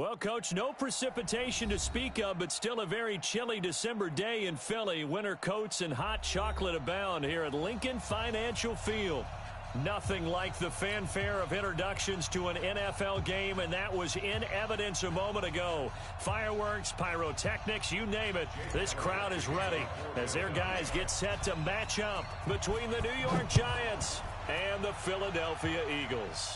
Well, Coach, no precipitation to speak of, but still a very chilly December day in Philly. Winter coats and hot chocolate abound here at Lincoln Financial Field. Nothing like the fanfare of introductions to an NFL game, and that was in evidence a moment ago. Fireworks, pyrotechnics, you name it. This crowd is ready as their guys get set to match up between the New York Giants and the Philadelphia Eagles.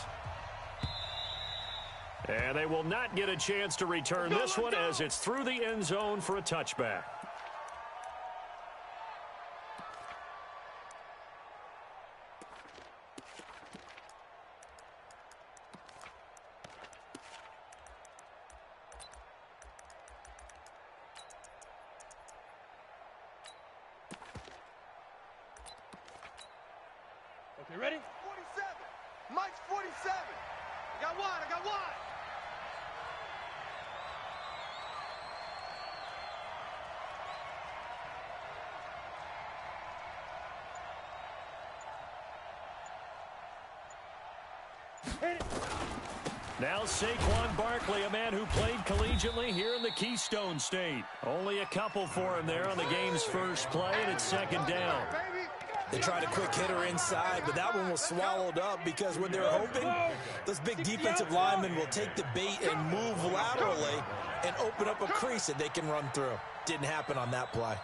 And they will not get a chance to return this one as it's through the end zone for a touchback. Okay, ready? 47. Mike's 47. I got one. I got one. Now Saquon Barkley, a man who played collegiately here in the Keystone State. Only a couple for him there on the game's first play, and it's second down. They tried a quick hitter inside, but that one was swallowed up because when they're hoping, those big defensive linemen will take the bait and move laterally and open up a crease that they can run through. Didn't happen on that play.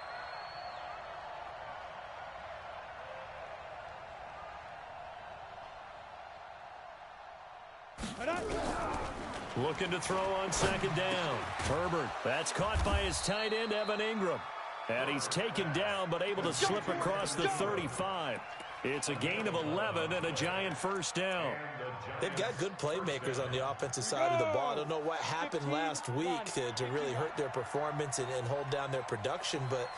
Looking to throw on second down. Herbert, that's caught by his tight end, Evan Ingram. And he's taken down, but able to slip across the 35. It's a gain of 11 and a Giant first down. They've got good playmakers on the offensive side of the ball. I don't know what happened last week to really hurt their performance and hold down their production, but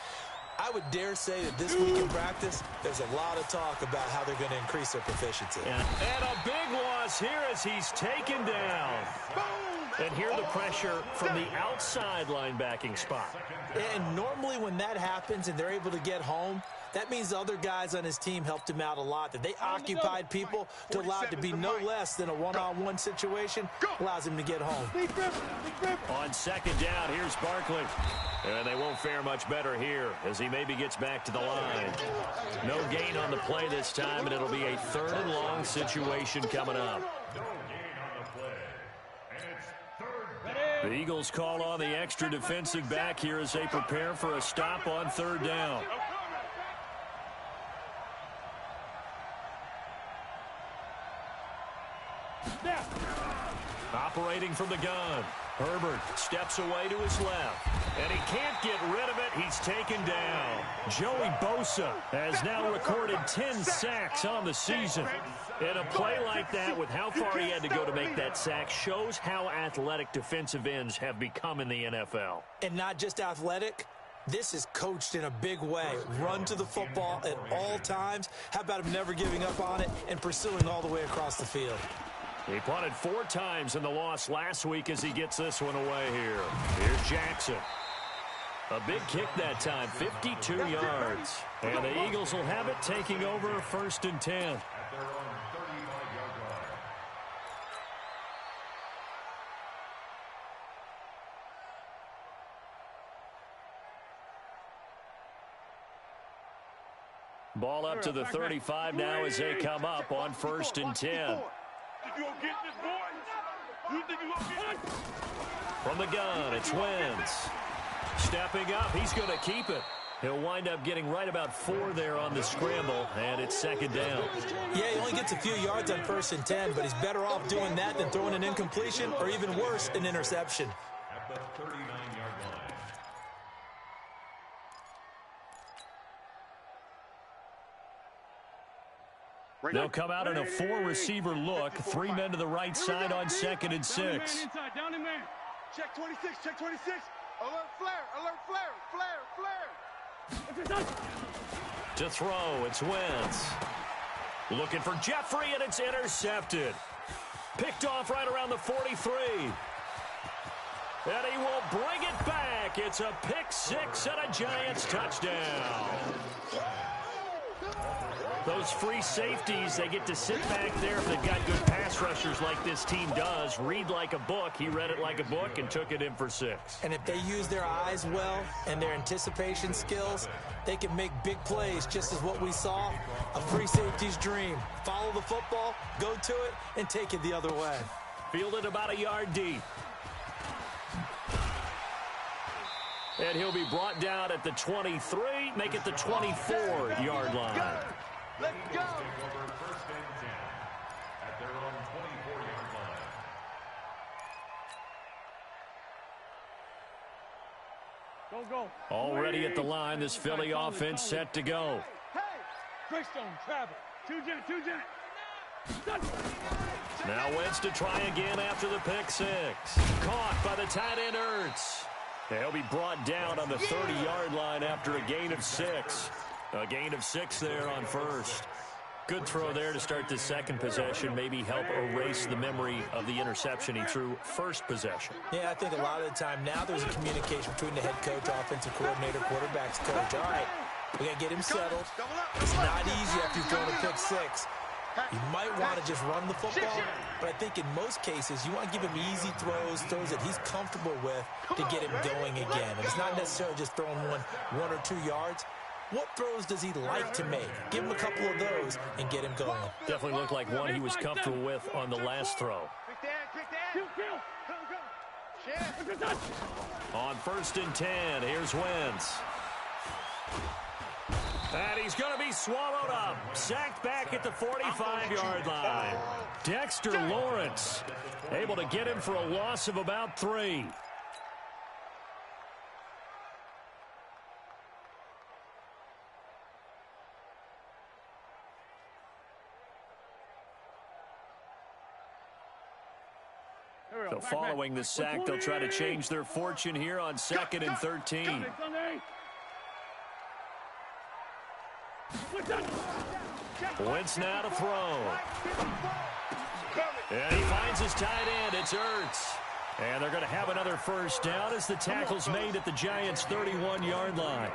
I would dare say that this week in practice, there's a lot of talk about how they're going to increase their proficiency. And a big loss here as he's taken down. And here the pressure from the outside linebacking spot. And normally when that happens and they're able to get home, that means the other guys on his team helped him out a lot. That they occupied people to allow it to be no less than a one-on-one situation allows him to get home. On second down, here's Barkley. And they won't fare much better here as he maybe gets back to the line. No gain on the play this time, and it'll be a third and long situation coming up. The Eagles call on the extra defensive back here as they prepare for a stop on third down. Operating from the gun. Herbert steps away to his left. And he can't get rid of it. He's taken down. Joey Bosa has now recorded 10 sacks on the season. And a play like that, with how far he had to go to make that sack, shows how athletic defensive ends have become in the NFL. And not just athletic. This is coached in a big way. Run to the football at all times. How about him never giving up on it and pursuing all the way across the field? He punted 4 times in the loss last week as he gets this one away here. Here's Jackson. A big kick that time, 52 yards. And the Eagles will have it, taking over first and 10. Ball up to the 35 now as they come up on first and 10. From the gun, it's Wentz. Stepping up, he's going to keep it. He'll wind up getting right about 4 there on the scramble, and it's second down. Yeah, he only gets a few yards on first and 10, but he's better off doing that than throwing an incompletion or even worse, an interception. At the 39-yard line. They'll come out in a 4-receiver look. 3 men to the right side on second and 6. Down in man. Check 26, check 26. Alert flare. To throw, it's Wentz. Looking for Jeffrey, and it's intercepted. Picked off right around the 43. And he will bring it back. It's a pick 6 and a Giants touchdown. Those free safeties, they get to sit back there if they've got good pass rushers like this team does. Read like a book. He read it like a book and took it in for 6. And if they use their eyes well and their anticipation skills, they can make big plays, just as what we saw, a free safety's dream. Follow the football, go to it, and take it the other way. Fielded about a yard deep. And he'll be brought down at the 23, make it the 24-yard line. Let's go. Take over first and 10 at their own 24-yard line. Go. Already at the line, this Philly offense set to go. Hey, Greystone, travel. Two jet. Now Wentz to try again after the pick 6. Caught by the tight end Ertz. He'll be brought down on the 30-yard line after a gain of 6. A gain of 6 there on first. Good throw there to start the second possession. Maybe help erase the memory of the interception he threw first possession. Yeah, I think a lot of the time now there's a communication between the head coach, offensive coordinator, quarterback's coach. All right, we got to get him settled. It's not easy after you've thrown a pick 6. You might want to just run the football, but I think in most cases you want to give him easy throws that he's comfortable with to get him going again. And it's not necessarily just throwing one or 2 yards. What throws does he like to make? Give him a couple of those and get him going. Definitely looked like one he was comfortable with on the last throw. On first and 10, here's Wentz. And he's going to be swallowed up. Sacked back at the 45-yard line. Dexter Lawrence able to get him for a loss of about 3. So following the sack, they'll try to change their fortune here on 2nd and 13. Wentz now to throw. And he finds his tight end. It's Ertz. And they're going to have another first down as the tackle's made at the Giants' 31-yard line.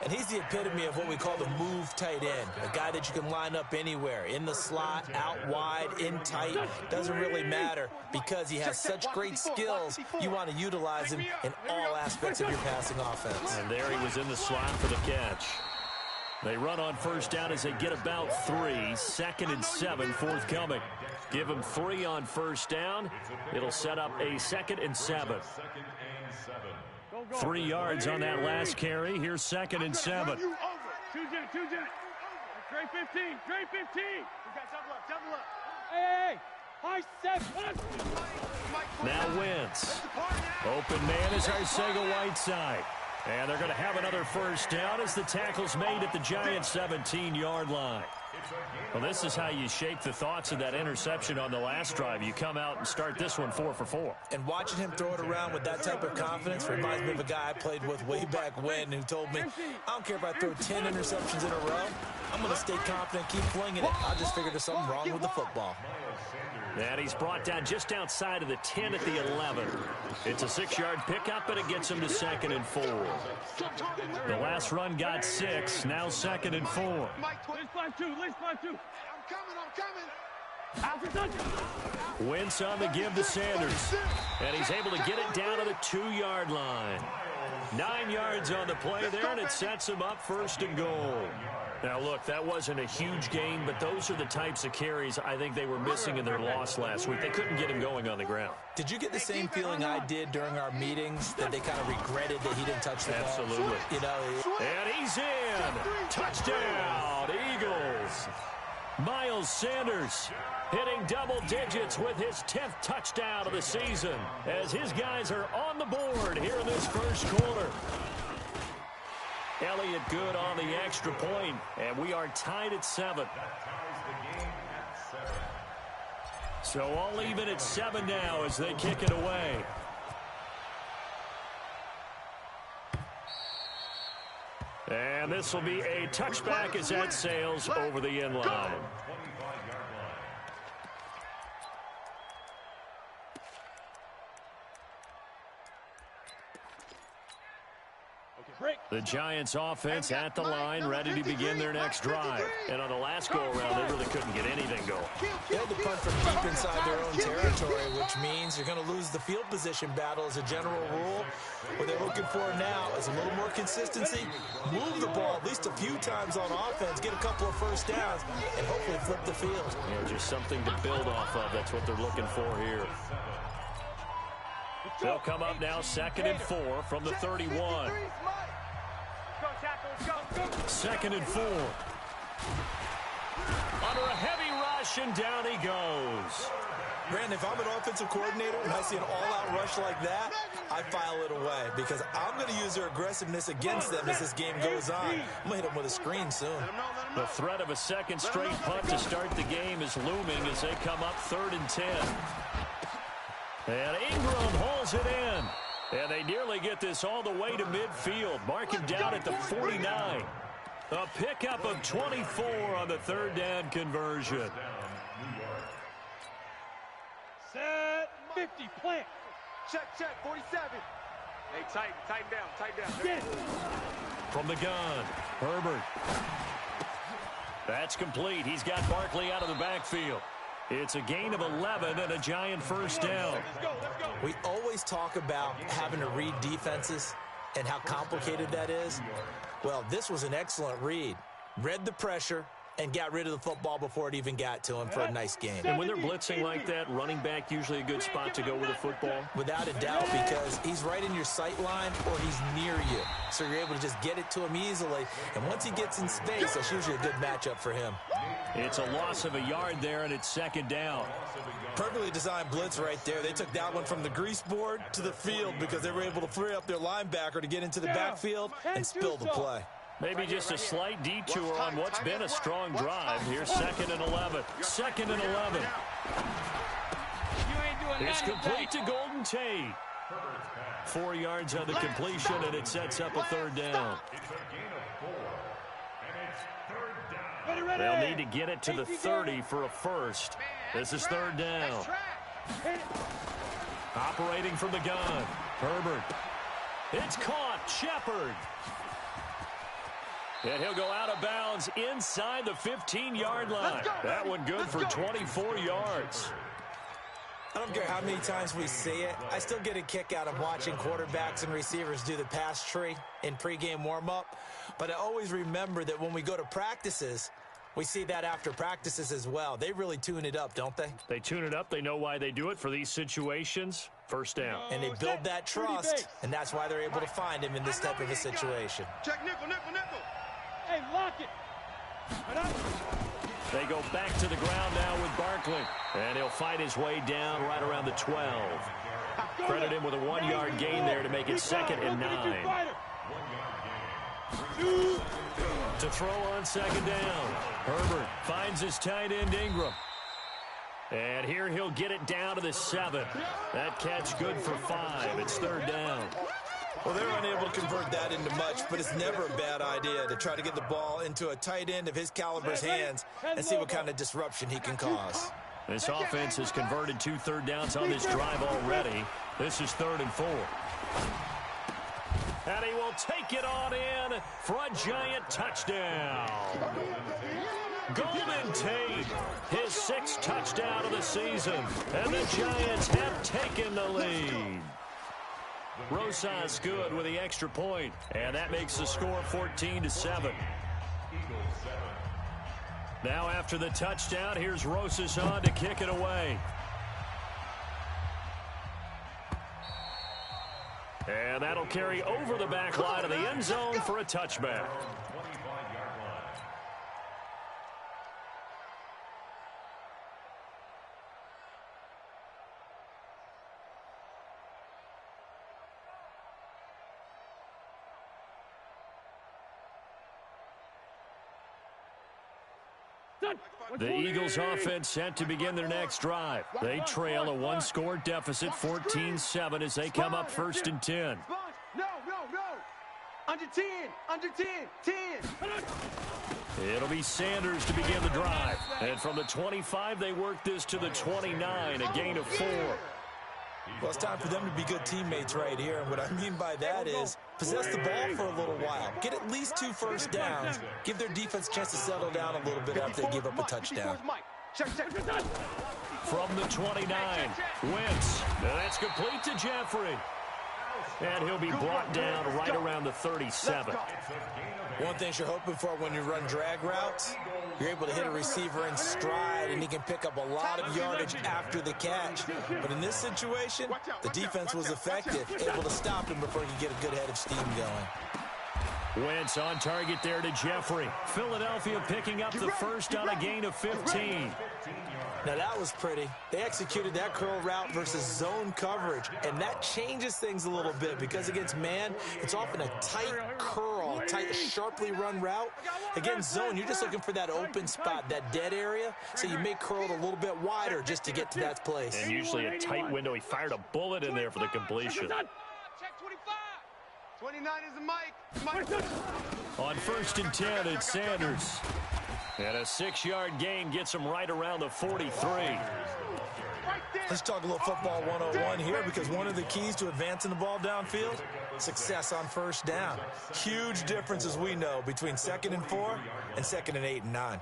And he's the epitome of what we call the move tight end. A guy that you can line up anywhere. In the slot, out wide, in tight. Doesn't really matter because he has such great skills. You want to utilize him in all aspects of your passing offense. And there he was in the slot for the catch. They run on first down as they get about 3. 2nd and 7 forthcoming. Give him 3 on first down. It'll set up a 2nd and 7. 3 yards on that last carry. Here's 2nd and 7. Two jet. Great 15. We got double up. Hey. High 7. Now Wentz. Open man is Arcega-Whiteside. And they're going to have another first down as the tackle's made at the Giants' 17-yard line. Well, this is how you shape the thoughts of that interception on the last drive. You come out and start this one 4 for 4. And watching him throw it around with that type of confidence reminds me of a guy I played with way back when who told me, I don't care if I throw 10 interceptions in a row. I'm going to stay confident, keep flinging it. I just figured there's something wrong with the football. And he's brought down just outside of the 10 at the 11. It's a 6-yard pickup, but it gets him to 2nd and 4. The last run got 6, now 2nd and 4. Let's find two. I'm coming. Wentz on the give to Sanders. And he's able to get it down to the 2-yard line. 9 yards on the play there, and it sets him up 1st and goal. Now, look, that wasn't a huge gain, but those are the types of carries I think they were missing in their loss last week. They couldn't get him going on the ground. Did you get the same feeling I did during our meetings, that they kind of regretted that he didn't touch the ball? Absolutely. You know, and he's in. Touchdown, Eagles. Miles Sanders hitting double digits with his 10th touchdown of the season as his guys are on the board here in this first quarter. Elliott good on the extra point, and we are tied at 7. So all even at 7 now as they kick it away. And this will be a touchback as that sails over the end line. The Giants offense at the line, ready to begin their next drive. And on the last go-around, they really couldn't get anything going. They had to punt from deep inside their own territory, which means you're going to lose the field position battle as a general rule. What they're looking for now is a little more consistency, move the ball at least a few times on offense, get a couple of first downs, and hopefully flip the field. Yeah, just something to build off of. That's what they're looking for here. They'll come up now 2nd and 4 from the 31. 2nd and 4. Under a heavy rush, and down he goes. Brandon, if I'm an offensive coordinator and I see an all-out rush like that, I file it away because I'm going to use their aggressiveness against them as this game goes on. I'm going to hit them with a screen soon. The threat of a second straight punt to start the game is looming as they come up 3rd and 10. And Ingram hauls it in. And they nearly get this all the way to midfield. Mark him down at the 49. A pickup of 24 on the 3rd down conversion. Set 50, plant. Check, 47. Hey, tighten down. Get it. From the gun, Herbert. That's complete. He's got Barkley out of the backfield. It's a gain of 11 and a Giant first down. Let's go. We always talk about having to read defenses and how complicated that is. Well, this was an excellent read. Read the pressure and got rid of the football before it even got to him for a nice game. And when they're blitzing like that, running back usually a good spot to go with the football? Without a doubt, because he's right in your sight line or he's near you. So you're able to just get it to him easily. And once he gets in space, that's usually a good matchup for him. It's a loss of a yard there, and it's 2nd down. Perfectly designed blitz right there. They took that one from the grease board to the field because they were able to free up their linebacker to get into the backfield and spill the play. Maybe just a slight detour on what's been a strong drive. Here's 2nd and 11. 2nd and 11. It's complete to Golden Tate. 4 yards on the completion, and it sets up a 3rd down. They'll need to get it to the 30 for a first. This is 3rd down. Operating from the gun, Herbert. It's caught, Shepard. And he'll go out of bounds inside the 15-yard line. That one good for 24 yards. I don't care how many times we see it. I still get a kick out of watching quarterbacks and receivers do the pass tree in pregame warm-up. But I always remember that when we go to practices, we see that after practices as well. They really tune it up, don't they? They tune it up. They know why they do it for these situations. First down. And they build that trust, and that's why they're able to find him in this type of a situation. Check nickel. Hey, lock it. They go back to the ground now with Barkley. And he'll fight his way down right around the 12. Credit him with a 1-yard gain there to make it 2nd and 9. To throw on 2nd down. Herbert finds his tight end Ingram. And here he'll get it down to the 7. That catch good for 5. It's 3rd down. Well, they're unable to convert that into much, but it's never a bad idea to try to get the ball into a tight end of his caliber's hands and see what kind of disruption he can cause. This offense has converted 2 third downs on this drive already. This is 3rd and 4. And he will take it on in for a Giant touchdown. Golden Tate, his 6th touchdown of the season. And the Giants have taken the lead. Rosas good with the extra point, and that makes the score 14-7. Now after the touchdown, here's Rosas on to kick it away. And that'll carry over the back line of the end zone for a touchback. The Eagles offense set to begin their next drive. They trail a 1-score deficit, 14-7, as they come up 1st and 10. No. Under 10. It'll be Sanders to begin the drive. And from the 25, they work this to the 29, a gain of 4. Well, it's time for them to be good teammates right here. And what I mean by that is possess the ball for a little while, get at least 2 first downs, give their defense a chance to settle down a little bit after they give up a touchdown. From the 29, Wentz. That's complete to Jeffrey. And he'll be brought down right around the 37. One thing you're hoping for when you run drag routes, you're able to hit a receiver in stride, and he can pick up a lot of yardage after the catch. But in this situation, the defense was effective, able to stop him before he could get a good head of steam going. Wentz on target there to Jeffrey. Philadelphia picking up the first on a gain of 15. Now that was pretty. They executed that curl route versus zone coverage, and that changes things a little bit because against man, it's often a tight curl, tight, sharply run route. Against zone, you're just looking for that open spot, that dead area, so you may curl it a little bit wider just to get to that place. And usually a tight window. He fired a bullet in there for the completion. Check 25. 29 is the mic. On 1st and 10, it's Sanders. And a 6-yard gain gets him right around the 43. Let's talk a little football 101 here, because one of the keys to advancing the ball downfield, success on first down. Huge difference, as we know, between 2nd and 4 and 2nd and 8 and 9.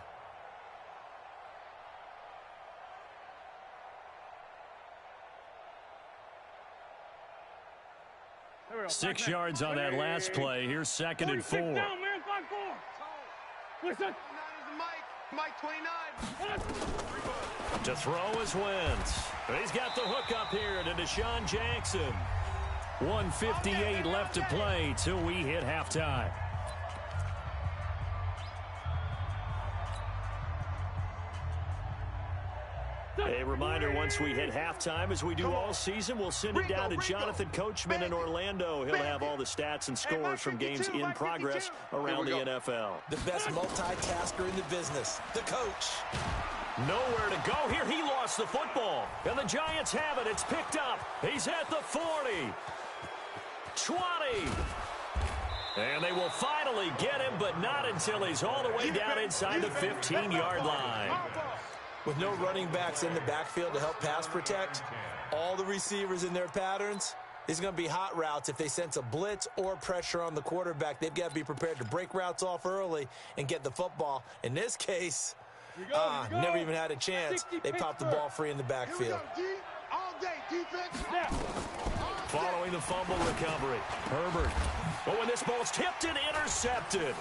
Six yards on that last play. Here's 2nd and 4. Listen. Mike 29. To throw is Wentz. He's got the hook up here to Deshaun Jackson. 1:58 left to play till we hit halftime. A reminder, once we hit halftime, as we do all season, we'll send it down to Jonathan Coachman in Orlando. He'll have all the stats and scores from games in progress around the NFL. The best multitasker in the business, the coach. Nowhere to go here. He lost the football. And the Giants have it. It's picked up. He's at the 40. 20. And they will finally get him, but not until he's all the way down inside the 15-yard line. With no running backs in the backfield to help pass protect, all the receivers in their patterns, it's going to be hot routes. If they sense a blitz or pressure on the quarterback, they've got to be prepared to break routes off early and get the football. In this case, never even had a chance. They popped the ball free in the backfield. Following the fumble recovery, Herbert. But when this ball's tipped and intercepted.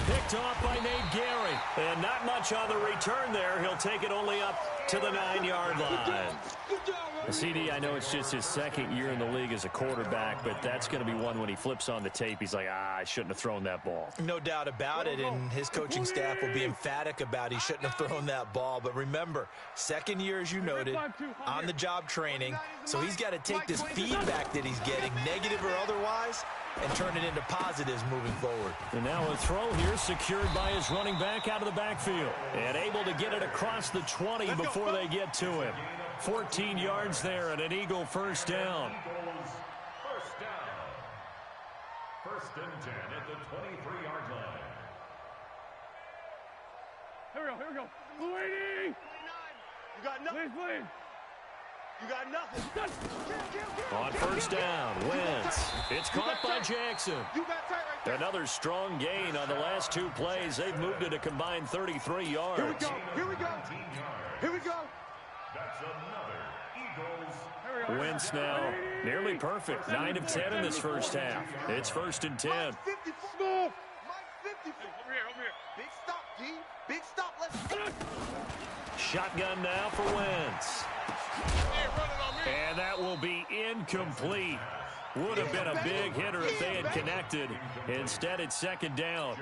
Picked off by Nate Gary. And not much on the return there. He'll take it only up to the 9-yard line. CD, I know it's just his 2nd year in the league as a quarterback, but that's going to be one when he flips on the tape. He's like, I shouldn't have thrown that ball. No doubt about it, and his coaching staff will be emphatic about he shouldn't have thrown that ball. But remember, 2nd year, as you noted, on-the-job training, so he's got to take this feedback that he's getting, negative or otherwise, and turn it into positives moving forward. And now a throw here secured by his running back out of the backfield. And able to get it across the 20 before they get to him. 14 yards there and an Eagle first down. First down. 1st and 10 at the 23-yard line. Here we go. Waiting. You got nothing. Please. You got nothing. On 1st down, Wentz. It's caught by Jackson. You got tight right there. Another strong gain on the last 2 plays. They've moved it a combined 33 yards. Here we go. Here we go. That's another Eagles. Wentz now nearly perfect. 9 of 10 in this first half. It's 1st and 10. Mike 54. Mike 54. Over here. Big stop, D. Big stop. Let's go. Shotgun now for Wentz. And that will be incomplete. Would have been a big hitter if they had connected. Instead, it's 2nd down.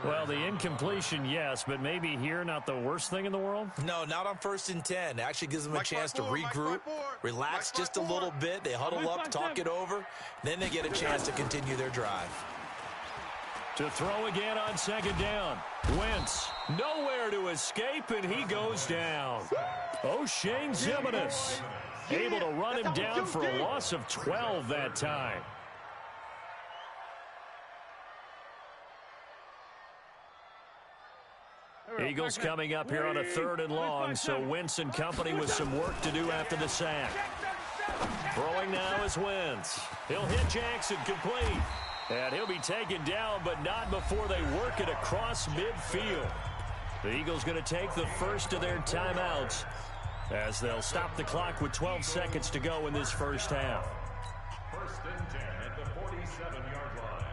Well, the incompletion, yes, but maybe here not the worst thing in the world? No, not on 1st and 10. It actually gives them a chance to regroup, relax just a little bit. They huddle up, talk it over. Then they get a chance to continue their drive. To throw again on 2nd down. Wentz, nowhere to escape, and he goes down. O'Shane Zimenez able to run him down for a loss of 12 that time. Eagles coming up here on a 3rd and long, so Wentz and company with some work to do after the sack. Throwing now is Wentz. He'll hit Jackson complete. And he'll be taken down, but not before they work it across midfield. The Eagles going to take the first of their timeouts as they'll stop the clock with 12 seconds to go in this first half. First and 10 at the 47-yard line.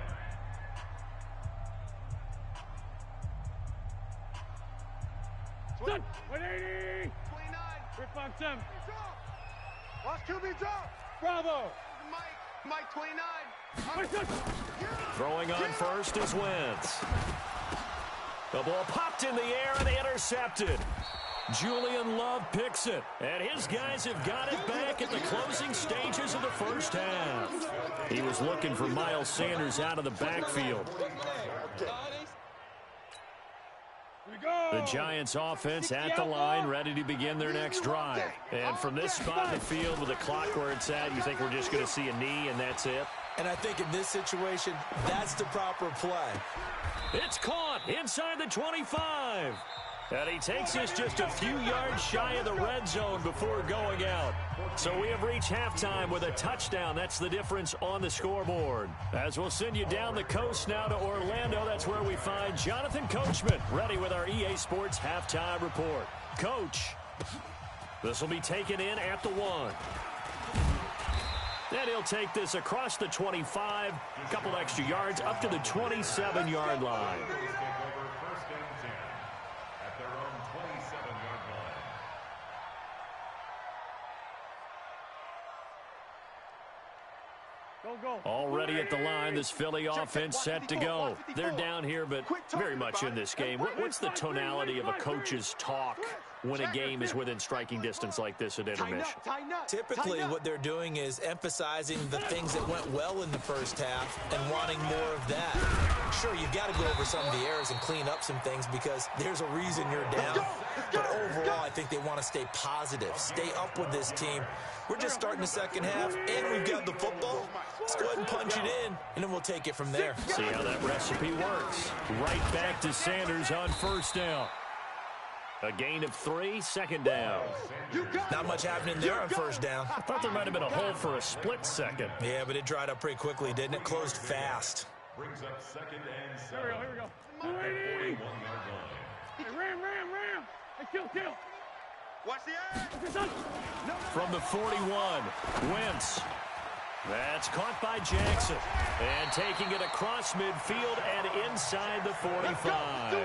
Set. 180. 29. 357. Drop. Watch QB drop. Bravo. Mike 29. Throwing on first is Wentz. The ball popped in the air and intercepted. Julian Love picks it, and his guys have got it back at the closing stages of the first half. He was looking for Miles Sanders out of the backfield. The Giants offense at the line, ready to begin their next drive. And from this spot in the field with the clock where it's at, you think we're just going to see a knee and that's it? And I think in this situation, that's the proper play. It's caught inside the 25. And he takes us just a few yards shy of the red zone before going out. So we have reached halftime with a touchdown. That's the difference on the scoreboard. As we'll send you down the coast now to Orlando, that's where we find Jonathan Coachman ready with our EA Sports halftime report. Coach, this will be taken in at the 1. Then he'll take this across the 25, a couple extra yards up to the 27-yard line. Already at the line, this Philly offense set to go. They're down here, but very much in this game. What's the tonality of a coach's talk when a game is within striking distance like this at intermission? Typically, what they're doing is emphasizing the things that went well in the first half and wanting more of that. Sure, you've got to go over some of the errors and clean up some things because there's a reason you're down. But overall, I think they want to stay positive, stay up with this team. We're just starting the second half, and we've got the football. Let's go ahead and punch it in, and then we'll take it from there. See how that recipe works. Right back to Sanders on first down. A gain of 3, second down. Not much happening there on first down. I thought there might have been a hole for a split second. Yeah, but it dried up pretty quickly, didn't it? Closed fast. Brings up second and 7. Here we go. 180. Hey, ram. Hey, kill. Watch the edge. From the 41, Wentz. That's caught by Jackson. And taking it across midfield and inside the 45.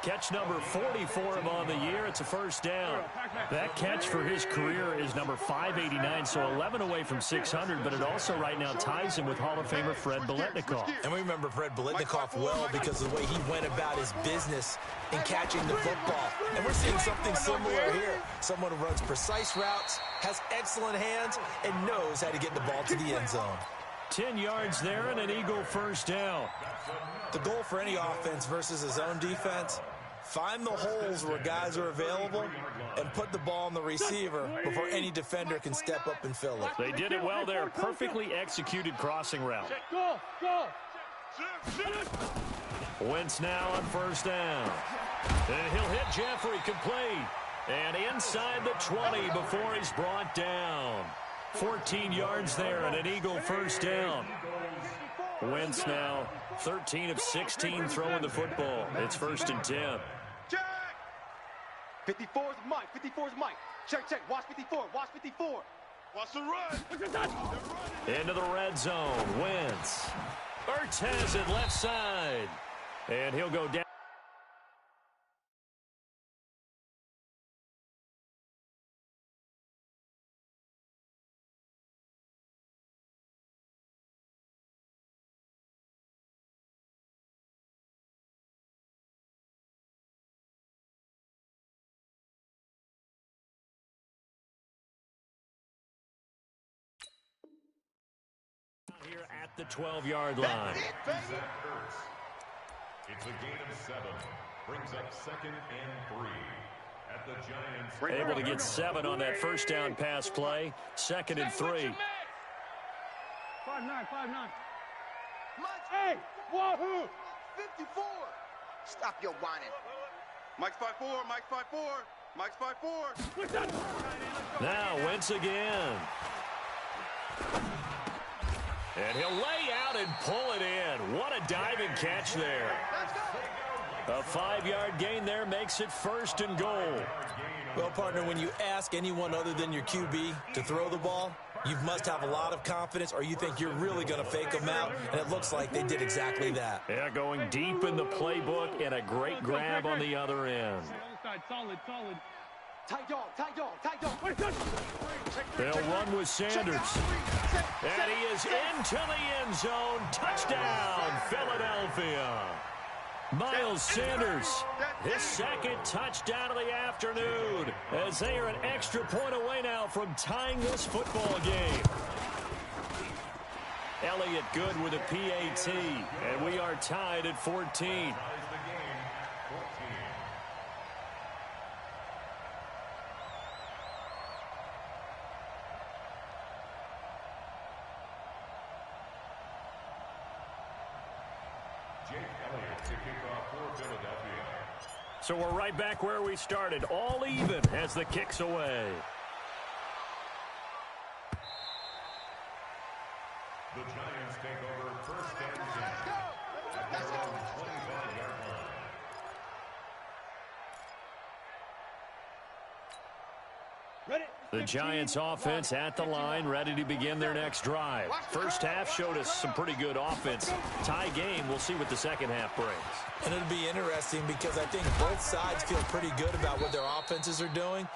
Catch number 40 for him on the year. It's a first down. That catch for his career is number 589, so 11 away from 600, but it also right now ties him with Hall of Famer Fred Biletnikoff. And we remember Fred Biletnikoff well because of the way he went about his business in catching the football. And we're seeing something similar here. Someone who runs precise routes, has excellent hands, and knows how to get the ball to the end zone. 10 yards there and an Eagle first down. The goal for any offense versus his own defense, find the holes where guys are available and put the ball on the receiver before any defender can step up and fill it. They did it well there. Perfectly executed crossing route. Go. Wentz now on first down. And he'll hit Jeffrey complete. And inside the 20 before he's brought down. 14 yards there and an Eagle first down. Wentz now 13 of 16 throwing the football. It's first and 10. Check. 54's Mike. Check. Watch 54. Watch the run. Into the red zone. Wentz. Ertz has it left side. And he'll go down. Here at the 12-yard line. It's a gain of 7. Brings up second and 3. At the Giants. Able to get 7 on that first down pass play. Second and 3. 5-9. Hey, wahoo! 54. Stop your whining. Mike's 5-4. Now Wentz again. And he'll lay out and pull it in. What a diving catch there. A 5-yard gain there makes it 1st and goal. Well, partner, when you ask anyone other than your QB to throw the ball, you must have a lot of confidence, or you think you're really going to fake them out, and it looks like they did exactly that. Yeah, going deep in the playbook and a great grab on the other end. Solid. Tight dog. They'll run with Sanders. And he is into the end zone. Touchdown, Philadelphia. Miles Sanders, his 2nd touchdown of the afternoon, as they are an extra point away now from tying this football game. Elliott good with a PAT, and we are tied at 14. So we're right back where we started, all even as the kick's away. The Giants take over 1st and 10 at their own 25-yard line. The Giants offense at the line, ready to begin their next drive. First half showed us some pretty good offense. Tie game, we'll see what the second half brings. And it'll be interesting because I think both sides feel pretty good about what their offenses are doing.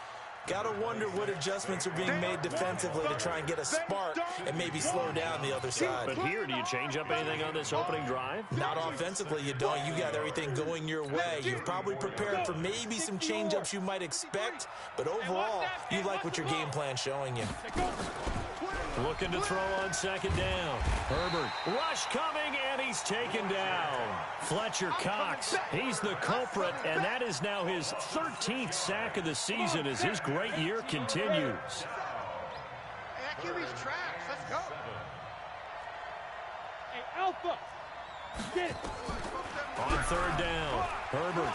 Got to wonder what adjustments are being made defensively to try and get a spark and maybe slow down the other side. But here, do you change up anything on this opening drive? Not offensively, you don't. You got everything going your way. You've probably prepared for maybe some change-ups you might expect, but overall, you like what your game plan's showing you. Looking to throw on 2nd down. Herbert, rush coming, and he's taken down. Fletcher Cox, he's the culprit, and that is now his 13th sack of the season as his great year continues. Hey, that QB's trash. Let's go. Hey, Alpha. Get it. On 3rd down, Herbert.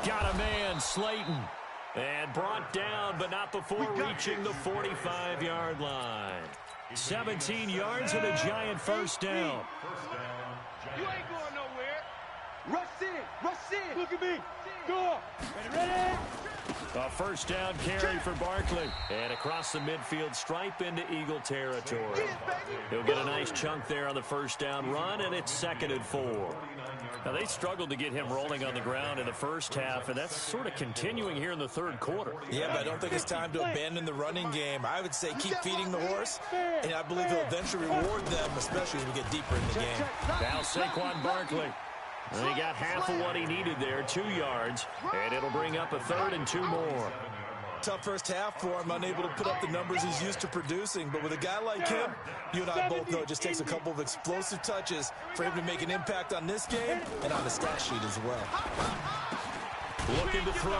Got a man, Slayton. And brought down, but not before reaching the 45-yard line. 17 yards and a Giant 1st down. You ain't going nowhere. Rush in. Look at me. Go. Ready. A 1st down carry for Barkley. And across the midfield stripe into Eagle territory. He'll get a nice chunk there on the 1st down run, and it's 2nd and 4. Now, they struggled to get him rolling on the ground in the first half, and that's sort of continuing here in the 3rd quarter. Yeah, but I don't think it's time to abandon the running game. I would say keep feeding the horse, and I believe he'll eventually reward them, especially as we get deeper in the game. Now Saquon Barkley. And he got half of what he needed there, 2 yards, and it'll bring up a 3rd and 2 more. Tough first half for him, unable to put up the numbers he's used to producing. But with a guy like him, you and I both know it just takes a couple of explosive touches for him to make an impact on this game and on the stat sheet as well. Looking to throw.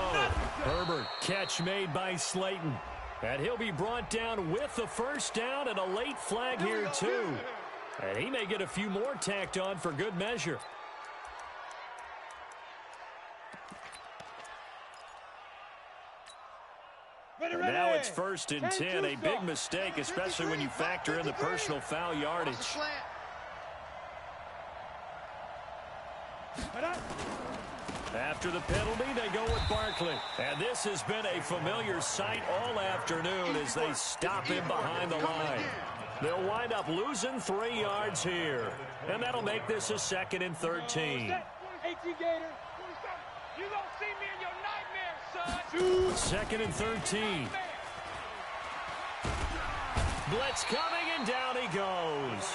Herbert, catch made by Slayton. And he'll be brought down with the 1st down and a late flag here too. And he may get a few more tacked on for good measure. And now it's 1st and 10, a big mistake, especially when you factor in the personal foul yardage. After the penalty, they go with Barkley. And this has been a familiar sight all afternoon as they stop him behind the line. They'll wind up losing 3 yards here. And that'll make this a 2nd and 13. You gonna see me in your nightmares, son. 2nd and 13. Blitz coming, and down he goes.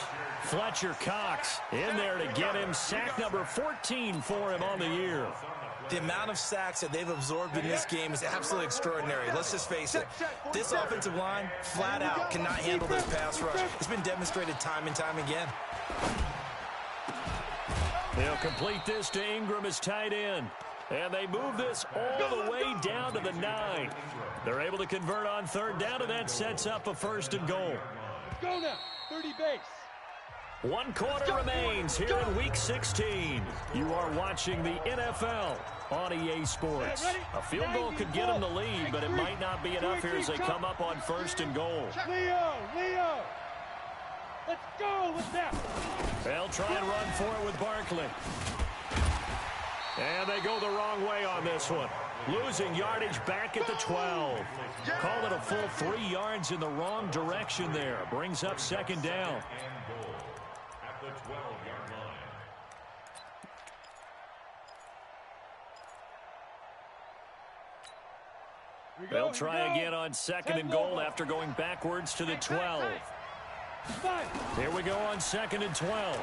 Fletcher Cox in there to get him. Sack number 14 for him on the year. The amount of sacks that they've absorbed in this game is absolutely extraordinary. Let's just face it. This offensive line, flat out, cannot handle this pass rush. It's been demonstrated time and time again. They'll complete this to Ingram as tight end. And they move this all the way down to the 9. They're able to convert on 3rd down, and that sets up a 1st and goal. Go now, 30 base. 1 quarter remains here in Week 16. You are watching the NFL on EA Sports. A field goal could get them the lead, but it might not be enough here as they come up on 1st and goal. Leo. Let's go with that. They'll try and run for it with Barkley. And they go the wrong way on this one. Losing yardage back at the 12. Call it a full 3 yards in the wrong direction there. Brings up second down. And goal at the 12-yard line. They'll try again on second and goal after going backwards to the 12. Here we go on second and 12.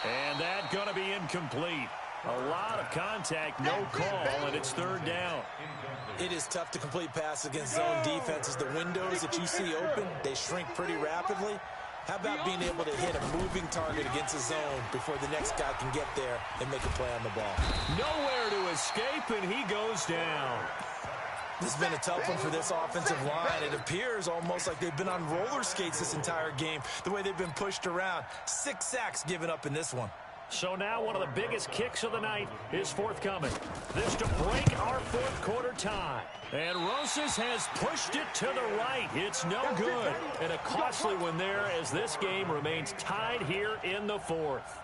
And that's going to be incomplete. A lot of contact, no call, and it's third down. It is tough to complete passes against zone defenses. The windows that you see open, they shrink pretty rapidly. How about being able to hit a moving target against a zone before the next guy can get there and make a play on the ball? Nowhere to escape, and he goes down. This has been a tough one for this offensive line. It appears almost like they've been on roller skates this entire game, the way they've been pushed around. 6 sacks given up in this one. So now one of the biggest kicks of the night is forthcoming. This to break our fourth quarter tie. And Rosas has pushed it to the right. It's no good. And a costly one there as this game remains tied here in the fourth.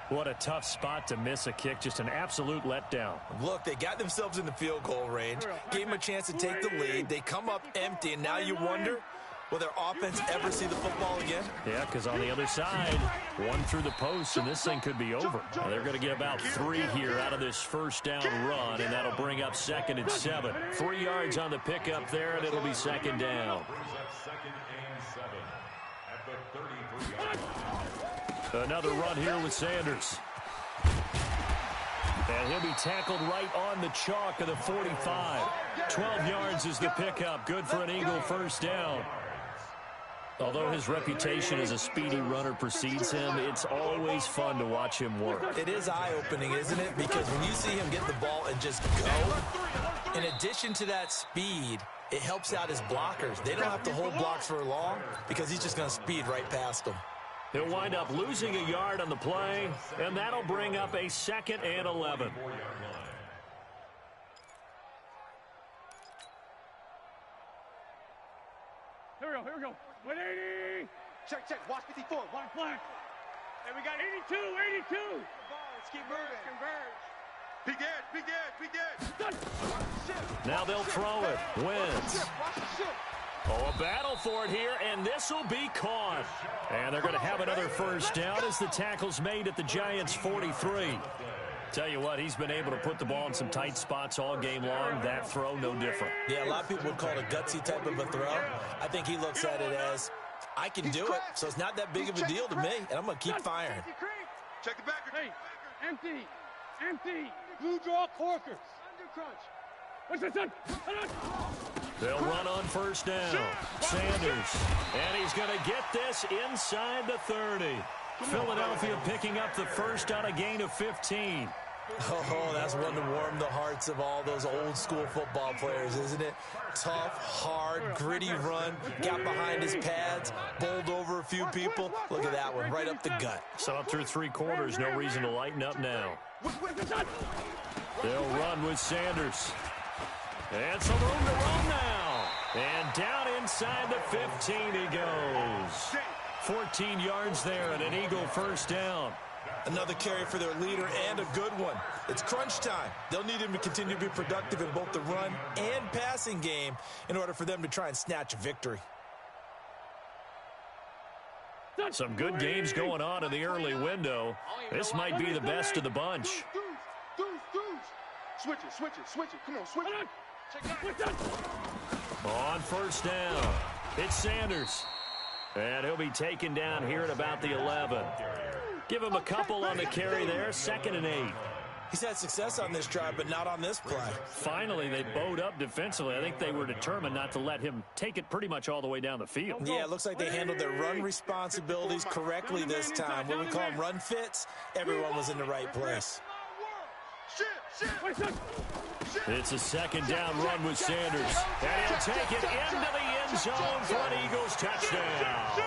What a tough spot to miss a kick. Just an absolute letdown. Look, they got themselves in the field goal range, gave them a chance to take the lead. They come up empty, and now you wonder, will their offense ever see the football again? Yeah, because on the other side, one through the post, and this thing could be over. And they're going to get about 3 here out of this first down run, and that'll bring up second and 7. 3 yards on the pickup there, and it'll be second down. Brings up second and 7 at the 33-yard line. Another run here with Sanders. And he'll be tackled right on the chalk of the 45. 12 yards is the pickup. Good for an Eagle first down. Although his reputation as a speedy runner precedes him, it's always fun to watch him work. It is eye-opening, isn't it? Because when you see him get the ball and just go, in addition to that speed, it helps out his blockers. They don't have to hold blocks for long because he's just going to speed right past them. He'll wind up losing a yard on the play, and that'll bring up a second and 11. Here we go. 180. Check. Watch 54. Black. And we got 82. Let's keep moving. Big edge. Now they'll throw it. Wins. Watch the ship. Oh, a battle for it here, and this will be caught. And they're going to have another first down as the tackle's made at the Giants' 43. Tell you what, he's been able to put the ball in some tight spots all game long. That throw, no different. Yeah, a lot of people would call it a gutsy type of a throw. I think he looks at it as, I can do it, so it's not that big of a deal to me, and I'm going to keep firing. Check the back. Hey, empty. Blue draw corkers. Under crunch. What's this done? They'll run on first down. Sanders. And he's going to get this inside the 30. Philadelphia picking up the first on a gain of 15. Oh, that's one to warm the hearts of all those old school football players, isn't it? Tough, hard, gritty run. Got behind his pads, bowled over a few people. Look at that one, right up the gut. So through 3 quarters, no reason to lighten up now. They'll run with Sanders. And some room to run now. And down inside the 15 he goes. 14 yards there and an Eagle first down. Another carry for their leader and a good one. It's crunch time. They'll need him to continue to be productive in both the run and passing game in order for them to try and snatch a victory. Some good games going on in the early window. This might be the best of the bunch. Dudes. Switch it. Come on, switch it. On first down, it's Sanders. And he'll be taken down here at about the 11. Give him a couple on the carry there, 2nd and 8. He's had success on this drive, but not on this play. Finally, they bowed up defensively. I think they were determined not to let him take it pretty much all the way down the field. Yeah, it looks like they handled their run responsibilities correctly this time. What we call them run fits, everyone was in the right place. It's a second down run with Sanders. And he'll take it into the end zone for an Eagles touchdown.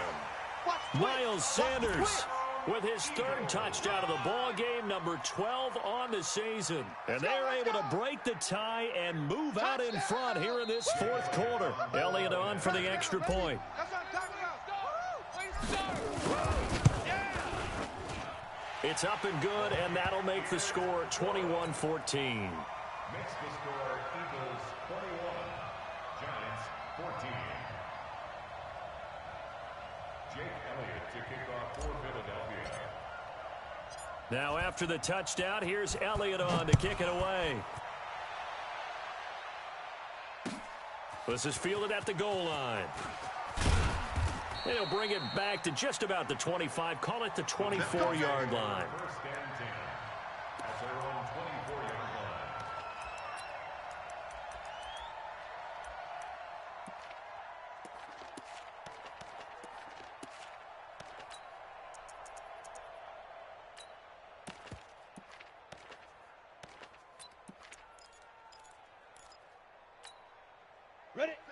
Miles Sanders with his third touchdown of the ball game, number 12 on the season. And they're able to break the tie and move out in front here in this fourth quarter. Elliott on for the extra point. It's up and good, and that'll make the score 21-14. Makes the score Eagles 21, Giants 14. Jake Elliott to kick off for Philadelphia. Now after the touchdown, here's Elliott on to kick it away. This is fielded at the goal line. They'll bring it back to just about the 25. Call it the 24-yard line. First and 10 at their own 24-yard line.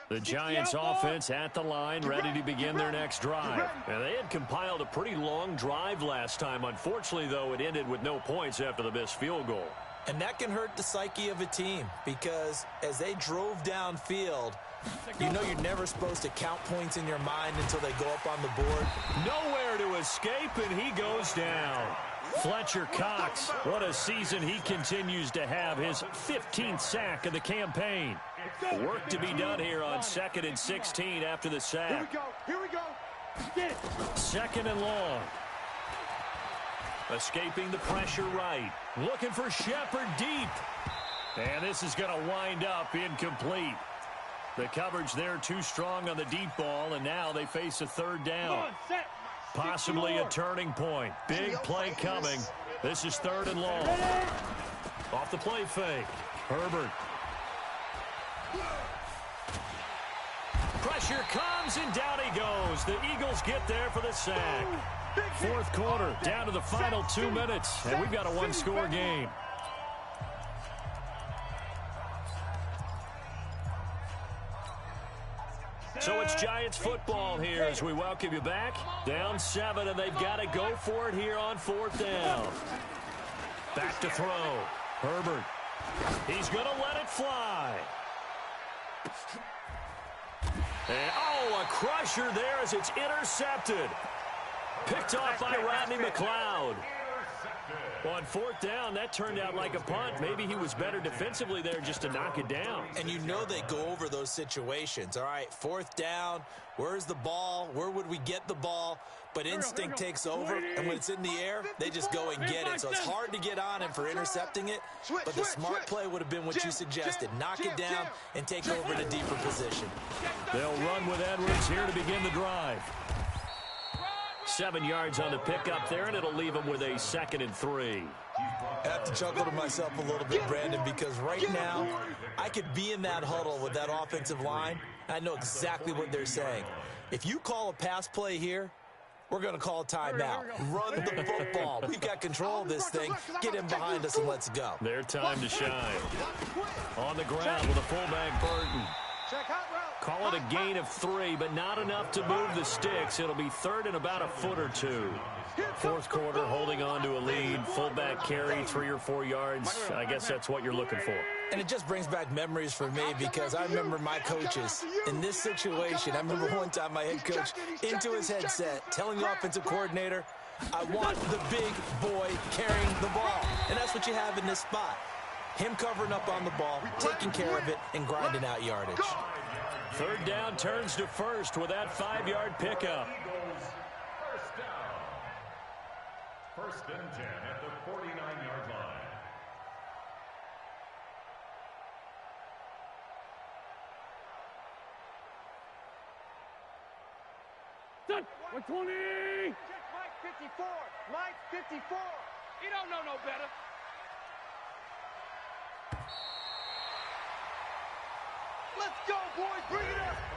The Giants offense at the line, ready to begin their next drive. And they had compiled a pretty long drive last time. Unfortunately, though, it ended with no points after the missed field goal. And that can hurt the psyche of a team because as they drove downfield, you know you're never supposed to count points in your mind until they go up on the board. Nowhere to escape, and he goes down. Fletcher Cox, what a season he continues to have, his 15th sack of the campaign. Work to be done here on 2nd and 16 after the sack. Here we go. Get it. 2nd and long. Escaping the pressure right. Looking for Shepard deep. And this is going to wind up incomplete. The coverage there too strong on the deep ball, and now they face a third down. Possibly a turning point. Big play coming. This is 3rd and long. Off the play fake. Herbert. Pressure comes, and down he goes. The Eagles get there for the sack. 4th quarter, down to the final 2 minutes, and we've got a one-score game. So it's Giants football here as we welcome you back. Down 7, and they've got to go for it here on 4th down. Back to throw. Herbert. He's going to let it fly. And, oh, a crusher there as it's intercepted. Picked off by Rodney McLeod. On 4th down, that turned out like a punt. Maybe he was better defensively there just to knock it down. And you know they go over those situations. All right, 4th down, where's the ball? Where would we get the ball? But instinct takes over, and when it's in the air, they just go and get it. So it's hard to get on him for intercepting it, but the smart play would have been what you suggested. Knock it down and take over in a deeper position. They'll run with Edwards here to begin the drive. 7 yards on the pickup there, and it'll leave him with a 2nd and 3. I have to chuckle to myself a little bit, Brandon, because right now I could be in that huddle with that offensive line. I know exactly what they're saying. If you call a pass play here, we're going to call a timeout. Run the football. We've got control of this thing. Get him behind us and let's go. Their time to shine. On the ground with a fullback Burton. Call it a gain of 3, but not enough to move the sticks. It'll be 3rd and about a foot or 2. 4th quarter, holding on to a lead. Fullback carry, 3 or 4 yards. I guess that's what you're looking for. And it just brings back memories for me because I remember my coaches in this situation. I remember one time my head coach into his headset telling the offensive coordinator, I want the big boy carrying the ball. And that's what you have in this spot. Him covering up on the ball, taking care of it, and grinding out yardage. 3rd down turns to 1st with that 5-yard pickup. First down. 1st and 10 at the 49-yard line. Done. 120. Check Mike 54. Mike 54. You don't know no better. Let's go, boys. Bring it up.